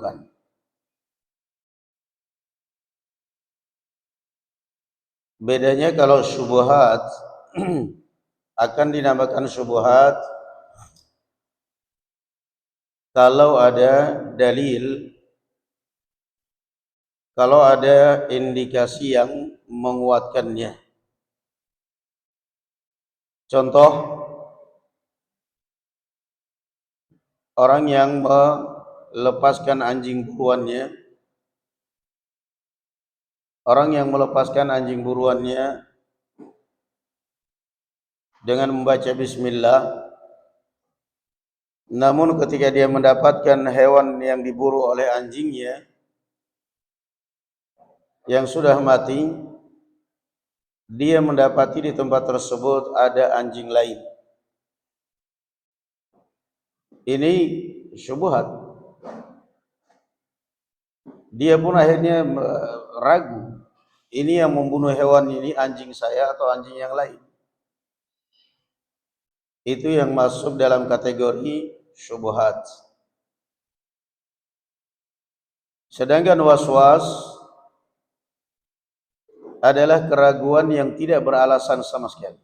bukan. Bedanya kalau syubhat akan dinamakan syubhat kalau ada dalil, kalau ada indikasi yang menguatkannya. Contoh, orang yang melepaskan anjing buruannya, dengan membaca bismillah, namun ketika dia mendapatkan hewan yang diburu oleh anjingnya yang sudah mati, dia mendapati di tempat tersebut ada anjing lain. Ini syubhat. Dia pun akhirnya ragu, ini yang membunuh hewan ini anjing saya atau anjing yang lain. Itu yang masuk dalam kategori syubhat. Sedangkan waswas adalah keraguan yang tidak beralasan sama sekali.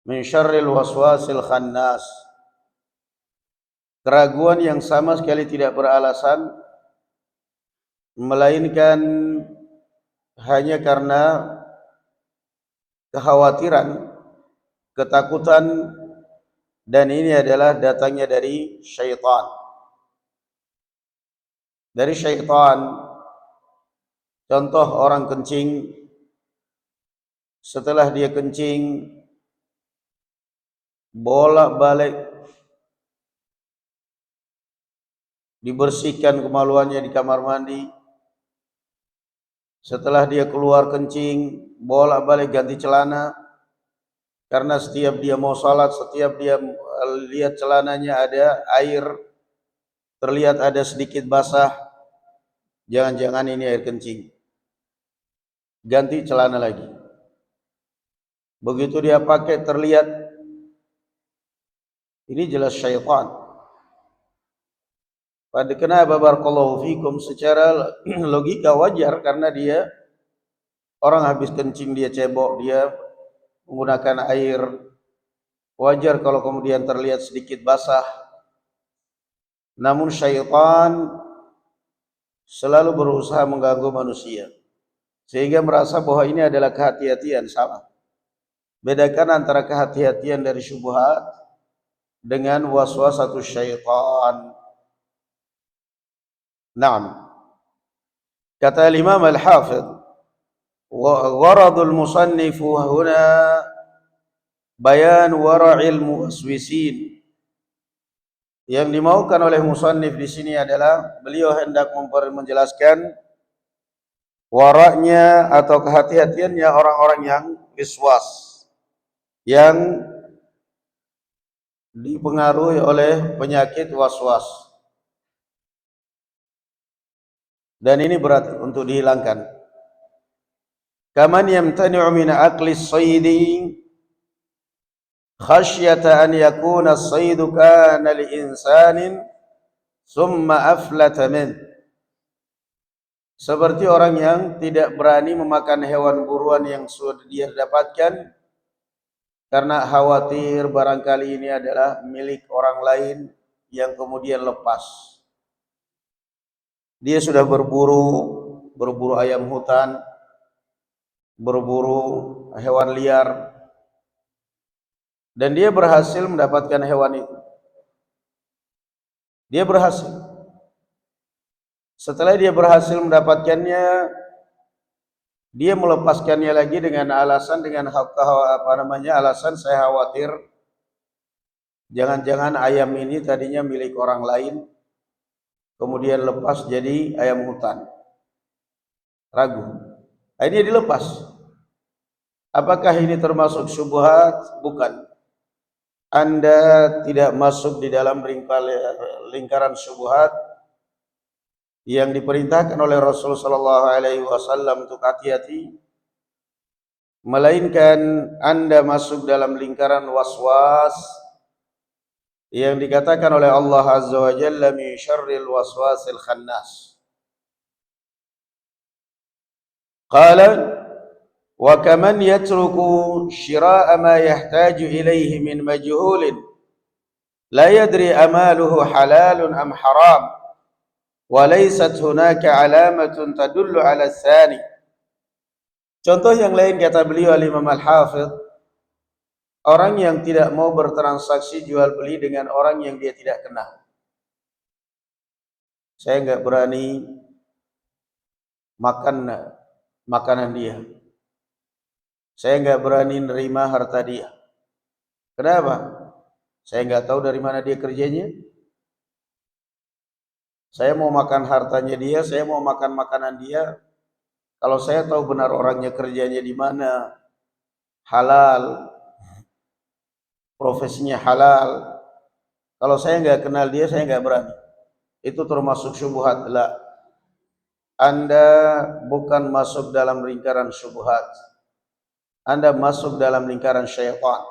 Min syarril waswasil khannas. Keraguan yang sama sekali tidak beralasan, melainkan hanya karena kekhawatiran, ketakutan, dan ini adalah datangnya dari syaitan. Dari syaitan. Contoh, orang kencing, setelah dia kencing bolak-balik dibersihkan kemaluannya di kamar mandi. Setelah dia keluar kencing, bolak-balik ganti celana. Karena setiap dia mau salat, setiap dia lihat celananya ada air, terlihat ada sedikit basah, jangan-jangan ini air kencing. Ganti celana lagi. Begitu dia pakai terlihat, ini jelas syaitan. Pada kenapa barakallahu fikum, secara logika wajar karena dia orang habis kencing dia cebok, dia menggunakan air, wajar kalau kemudian terlihat sedikit basah. Namun syaitan selalu berusaha mengganggu manusia sehingga merasa bahwa ini adalah kehati-hatian. Salah. Bedakan antara kehati-hatian dari syubhat dengan waswasatus syaitan. Naam. Kata Imam Al-Hafidh, wa gharadul musannif huna bayan wara'il muwaswisin. Yang dimaukan oleh musannif di sini adalah beliau hendak menjelaskan waraknya atau kehati-hatiannya orang-orang yang wiswas, yang dipengaruhi oleh penyakit waswas. Dan ini berat untuk dihilangkan. Kaman yamtani'u min aqli as-saydi khasyata an yakuna as-saydu kana li insanin summa aflata min. Seperti orang yang tidak berani memakan hewan buruan yang sudah dia dapatkan karena khawatir barangkali ini adalah milik orang lain yang kemudian lepas. Dia sudah berburu ayam hutan, berburu hewan liar, dan dia berhasil mendapatkan hewan itu. Dia berhasil. Setelah dia berhasil mendapatkannya, dia melepaskannya lagi dengan alasan alasan saya khawatir jangan-jangan ayam ini tadinya milik orang lain, kemudian lepas jadi ayam hutan. Ragu. Akhirnya dilepas. Apakah ini termasuk syubhat? Bukan. Anda tidak masuk di dalam lingkaran syubhat yang diperintahkan oleh Rasul sallallahu alaihi wasallam untuk hati-hati, melainkan Anda masuk dalam lingkaran waswas yang dikatakan oleh Allah Azza wa Jalla min syarril waswasil khannas. Qala wa kaman yatruku syira'a ma yahtaju ilayhi min majhulin la yadri amaluhu halalun am haram wa laysat hunaka alamatun tadullu ala tsani. Contoh yang lain kata beliau Al-Imam Al-Hafidh, orang yang tidak mau bertransaksi jual beli dengan orang yang dia tidak kenal. Saya enggak berani makan makanan dia. Saya enggak berani nerima harta dia. Kenapa? Saya enggak tahu dari mana dia kerjanya. Saya mau makan hartanya dia, saya mau makan makanan dia. Kalau saya tahu benar orangnya kerjanya di mana, halal, profesinya halal. Kalau saya enggak kenal dia, saya enggak berani. Itu termasuk syubhat. La. Anda bukan masuk dalam lingkaran syubhat. Anda masuk dalam lingkaran syaitan.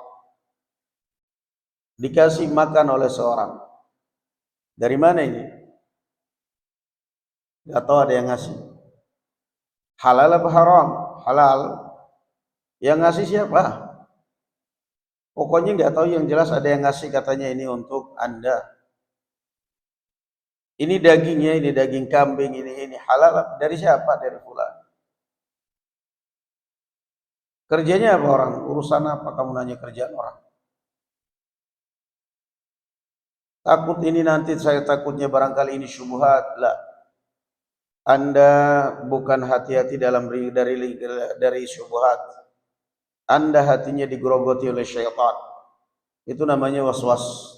Dikasih makan oleh seorang. Dari mana ini? Gak tahu ada yang ngasih. Halal apa haram? Halal. Yang ngasih siapa? Pokoknya gak tahu, yang jelas ada yang ngasih, katanya ini untuk Anda. Ini dagingnya, ini daging kambing, ini halal. Dari siapa? Dari fulan. Kerjanya apa orang? Urusan apa kamu nanya kerjaan orang? Takut ini nanti, saya takutnya barangkali ini syubhat. Lah. Anda bukan hati-hati dari syubhat. Anda hatinya digerogoti oleh syaitan. Itu namanya waswas.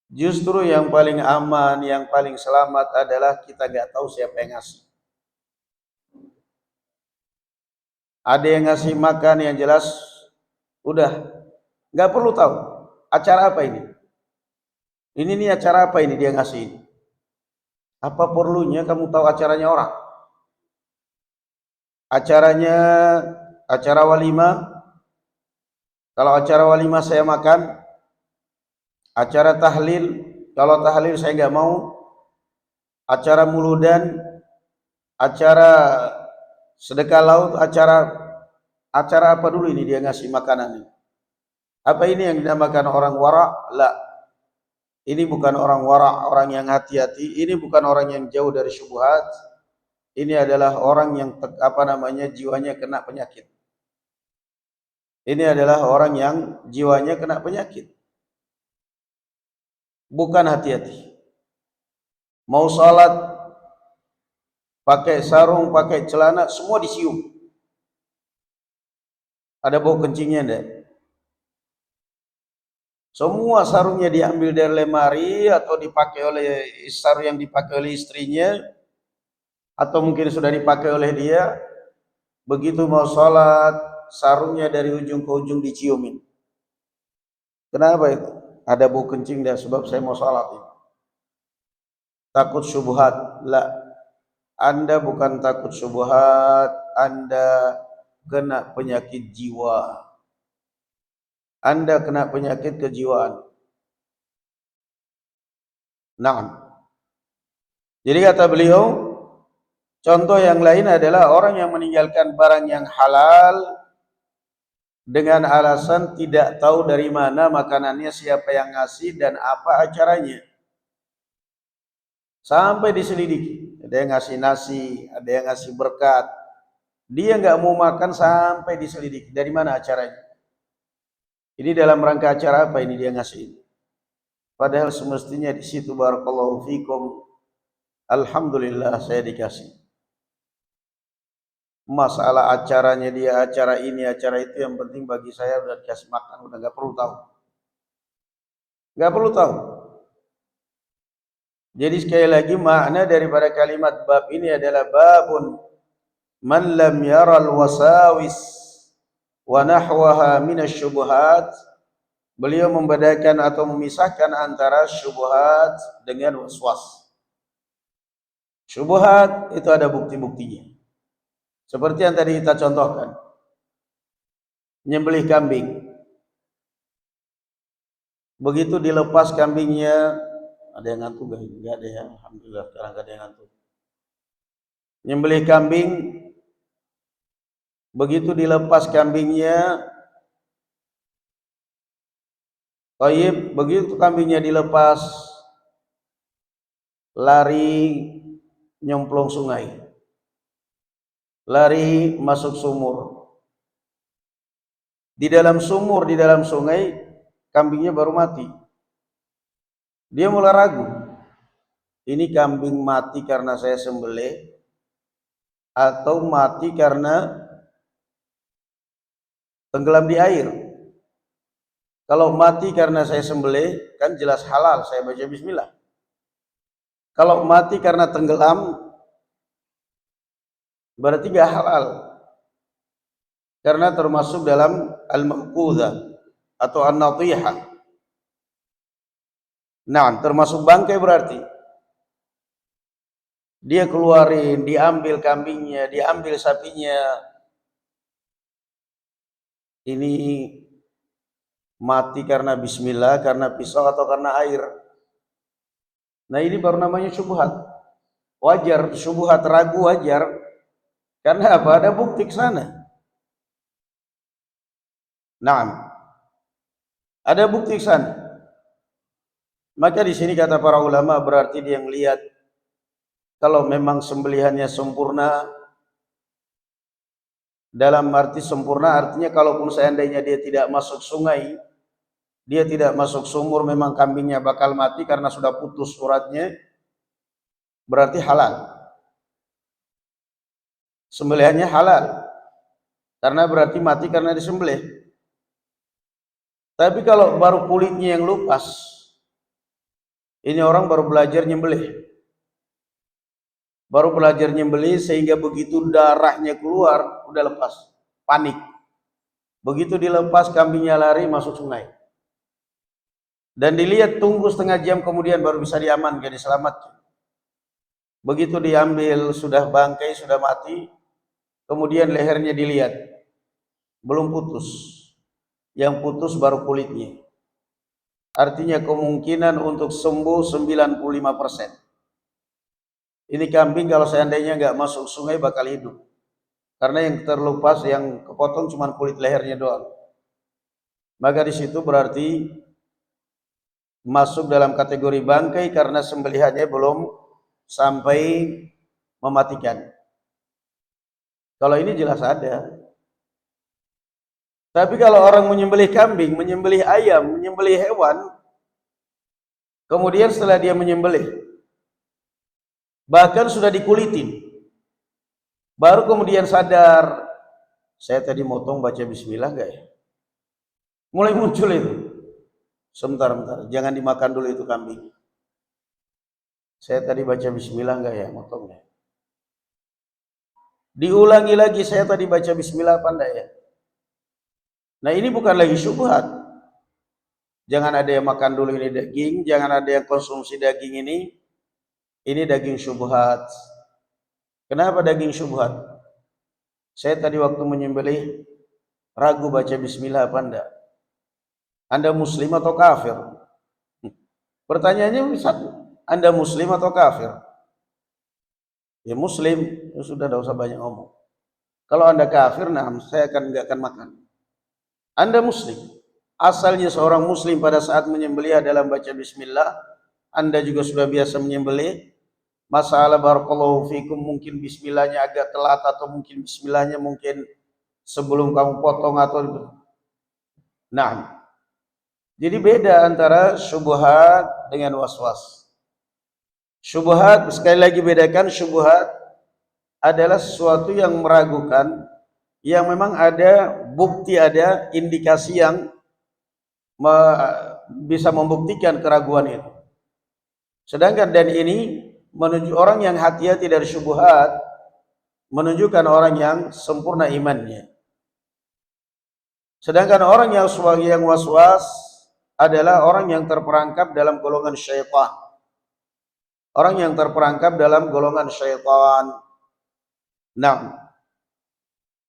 Justru yang paling aman, yang paling selamat adalah kita gak tahu siapa yang ngasih. Ada yang ngasih makan, yang jelas udah gak perlu tahu acara apa ini. Ini nih acara apa ini dia ngasih ini. Apa perlunya kamu tahu acaranya orang? Acaranya acara walimah. Kalau acara walimah saya makan. Acara tahlil, kalau tahlil saya nggak mau. Acara muludan, acara sedekah laut, acara apa dulu ini dia ngasih makanan ini? Apa ini yang dinamakan orang wara? La. Ini bukan orang wara, orang yang hati-hati. Ini bukan orang yang jauh dari syubhat. Ini adalah orang yang jiwanya kena penyakit. Ini adalah orang yang jiwanya kena penyakit. Bukan hati-hati. Mau salat pakai sarung, pakai celana, semua disium. Ada bau kencingnya enggak? Semua sarungnya diambil dari lemari atau dipakai oleh sarung yang dipakai oleh istrinya, atau mungkin sudah dipakai oleh dia. Begitu mau salat, sarungnya dari ujung ke ujung diciumin. Kenapa itu? Ada bau kencing dan sebab saya mau salat ini. Takut syubhat. La. Anda bukan takut syubhat, Anda kena penyakit jiwa. Anda kena penyakit kejiwaan. Nah. Jadi kata beliau, contoh yang lain adalah orang yang meninggalkan barang yang halal dengan alasan tidak tahu dari mana makanannya, siapa yang ngasih, dan apa acaranya. Sampai diselidiki. Ada yang ngasih nasi, ada yang ngasih berkat. Dia nggak mau makan sampai diselidiki. Dari mana acaranya? Ini dalam rangka acara apa ini dia ngasih ini? Padahal semestinya di situ barakallahu fikum. Alhamdulillah saya dikasih. Masalah acaranya dia, acara ini, acara itu, yang penting bagi saya udah dikasih makan, udah nggak perlu tahu. Nggak perlu tahu. Jadi sekali lagi makna daripada kalimat bab ini adalah babun man lam yaral wasawis wa nahwaha minasyubuhat. Beliau membedakan atau memisahkan antara syubhat dengan waswas. Syubhat itu ada bukti-buktinya. Seperti yang tadi kita contohkan. Nyembelih kambing. Begitu dilepas kambingnya, ada yang ngantuk gak? Enggak ada ya, alhamdulillah sekarang gak ada yang ngantuk. Nyembelih kambing, begitu dilepas kambingnya, Taib, begitu kambingnya dilepas, lari nyemplung sungai, lari masuk sumur. Di dalam sumur, di dalam sungai, kambingnya baru mati. Dia mulai ragu, ini kambing mati karena saya sembelih atau mati karena tenggelam di air. Kalau mati karena saya sembelih, kan jelas halal, saya baca bismillah. Kalau mati karena tenggelam, berarti gak halal. Karena termasuk dalam al-ma'qudhah atau an-natihah. Nah, termasuk bangkai berarti. Dia keluarin, diambil kambingnya, diambil sapinya. Ini mati karena bismillah, karena pisau atau karena air. Nah, ini baru namanya syubhat. Wajar, syubhat, ragu wajar. Karena apa? Ada bukti ke sana. Nah, ada bukti ke sana. Maka di sini kata para ulama berarti dia yang lihat kalau memang sembelihannya sempurna, dalam arti sempurna artinya kalaupun seandainya dia tidak masuk sungai, dia tidak masuk sumur, memang kambingnya bakal mati karena sudah putus uratnya, berarti halal. Sembelihannya halal. Karena berarti mati karena disembelih. Tapi kalau baru kulitnya yang lupas, ini orang baru belajar nyembelih. Baru belajar nyembelih sehingga begitu darahnya keluar, udah lepas. Panik. Begitu dilepas, kambingnya lari masuk sungai. Dan dilihat tunggu setengah jam kemudian baru bisa diamankan, diselamatkan. Begitu diambil, sudah bangkai, sudah mati, kemudian lehernya dilihat. Belum putus. Yang putus baru kulitnya. Artinya kemungkinan untuk sembuh 95%. Ini kambing kalau seandainya nggak masuk sungai bakal hidup. Karena yang terlepas, yang kepotong cuma kulit lehernya doang. Maka di situ berarti masuk dalam kategori bangkai karena sembelihannya belum sampai mematikan. Kalau ini jelas ada. Tapi kalau orang menyembelih kambing, menyembelih ayam, menyembelih hewan, kemudian setelah dia menyembelih, bahkan sudah dikulitin, baru kemudian sadar, saya tadi motong baca bismillah enggak ya? Mulai muncul itu. Sebentar, jangan dimakan dulu itu kambing. Saya tadi baca bismillah enggak ya motongnya? Diulangi lagi, saya tadi baca bismillah apa enggak ya? Nah, ini bukan lagi syubhat. Jangan ada yang makan dulu ini daging, jangan ada yang konsumsi daging ini. Ini daging syubhat. Kenapa daging syubhat? Saya tadi waktu menyembelih ragu baca bismillah apa enggak. Anda muslim atau kafir? Pertanyaannya satu, Anda muslim atau kafir? Ya muslim, ya sudah, tidak usah banyak ngomong. Kalau Anda kafir, nah saya enggak akan makan. Anda muslim, asalnya seorang muslim pada saat menyembelih dalam baca bismillah, Anda juga sudah biasa menyembelih. Masalah barakallahu fikum, mungkin bismillahnya agak telat atau mungkin bismillahnya mungkin sebelum kamu potong atau nah. Jadi beda antara syubhat dengan waswas. Syubhat, sekali lagi bedakan, syubhat adalah sesuatu yang meragukan, yang memang ada bukti, ada indikasi yang bisa membuktikan keraguan itu. Sedangkan dan ini menuju orang yang hati-hati dari syubhat, menunjukkan orang yang sempurna imannya. Sedangkan orang yang waswas adalah orang yang terperangkap dalam golongan syaitan. Orang yang terperangkap dalam golongan syaitan. Nah,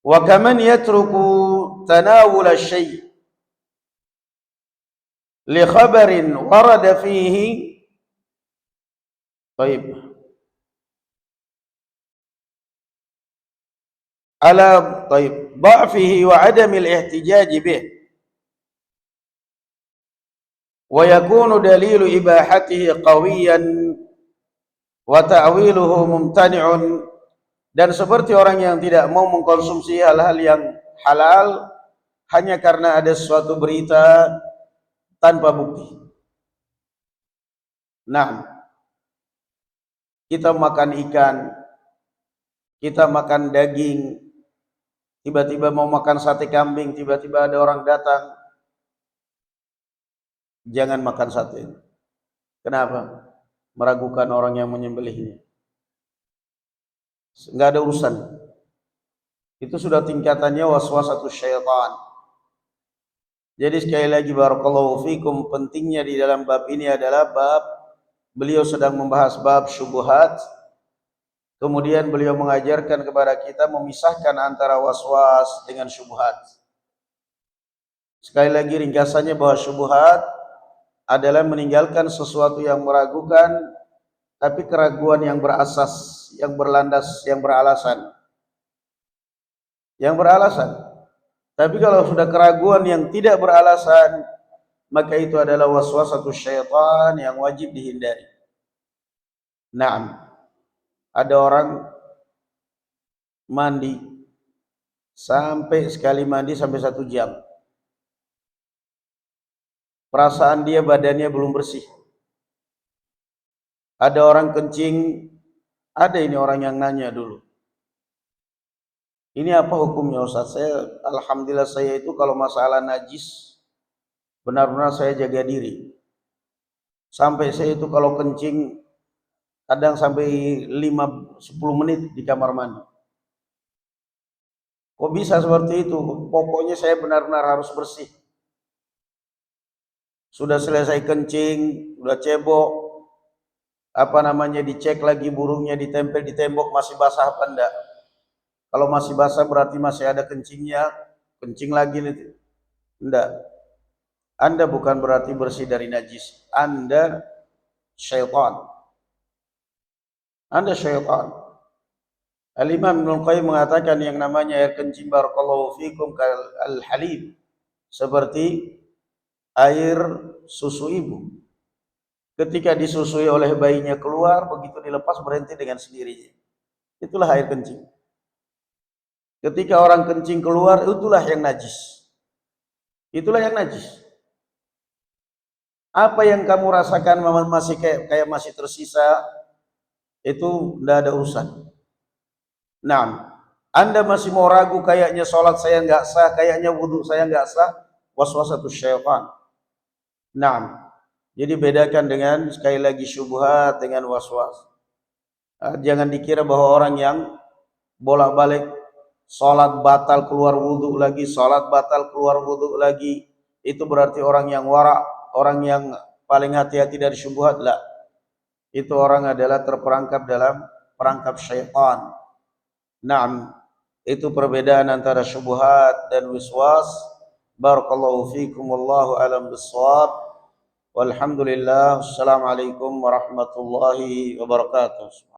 wa kaman yatruku tanawul syai'. li khabarin warada fihi baik ala baik dha'fihi wa adamil ihtijaj bih wa yakunu dalilu ibahatihi qawiyan wa ta'wiluhu mumtani'un, dan seperti orang yang tidak mau mengkonsumsi hal-hal yang halal hanya karena ada suatu berita tanpa bukti. Nah, kita makan ikan, kita makan daging, tiba-tiba mau makan sate kambing, tiba-tiba ada orang datang, jangan makan sate. Kenapa? Meragukan orang yang menyembelihnya. Enggak ada urusan. Itu sudah tingkatannya waswasatus syaitan. Jadi sekali lagi barakallahu fikum, pentingnya di dalam bab ini adalah bab beliau sedang membahas bab syubhat. Kemudian beliau mengajarkan kepada kita memisahkan antara waswas dengan syubhat. Sekali lagi ringkasannya bahwa syubhat adalah meninggalkan sesuatu yang meragukan, tapi keraguan yang berasas, yang berlandas, yang beralasan. Yang beralasan. Tapi kalau sudah keraguan yang tidak beralasan, maka itu adalah waswasatus syaitan yang wajib dihindari. Naam. Ada orang mandi sampai sekali mandi sampai 1 jam. Perasaan dia badannya belum bersih. Ada orang kencing, ada ini orang yang nanya dulu. Ini apa hukumnya Ustaz? Alhamdulillah saya itu kalau masalah najis benar-benar saya jaga diri. Sampai saya itu kalau kencing kadang sampai 5-10 menit di kamar mandi. Kok bisa seperti itu? Pokoknya saya benar-benar harus bersih. Sudah selesai kencing, sudah cebok, dicek lagi burungnya, ditempel di tembok masih basah apa enggak. Kalau masih basah berarti masih ada kencingnya, kencing lagi nih. Enggak. Anda bukan berarti bersih dari najis. Anda syaitan. Anda syaitan. Al-Imam Ibnu Qayyim mengatakan yang namanya air kencing barakallahu fikum al-halib, seperti air susu ibu. Ketika disusui oleh bayinya keluar, begitu dilepas berhenti dengan sendirinya. Itulah air kencing. Ketika orang kencing keluar, itulah yang najis. Itulah yang najis. Apa yang kamu rasakan masih kayak masih tersisa, itu tidak ada urusan. Nah, Anda masih mau ragu, kayaknya sholat saya nggak sah, kayaknya wudhu saya nggak sah, waswasatus syaitan. Nah, jadi bedakan dengan sekali lagi syubhat dengan waswas. Jangan dikira bahwa orang yang bolak-balik sholat batal keluar wudhu lagi, sholat batal keluar wudhu lagi, itu berarti orang yang wara, orang yang paling hati-hati dari syubhat. Lah, itu orang adalah terperangkap dalam perangkap syaitan. Naam, itu perbedaan antara syubhat dan waswas. Barakallahu fikum, wallahu alam bissawab. Walhamdulillah, assalamualaikum warahmatullahi wabarakatuh.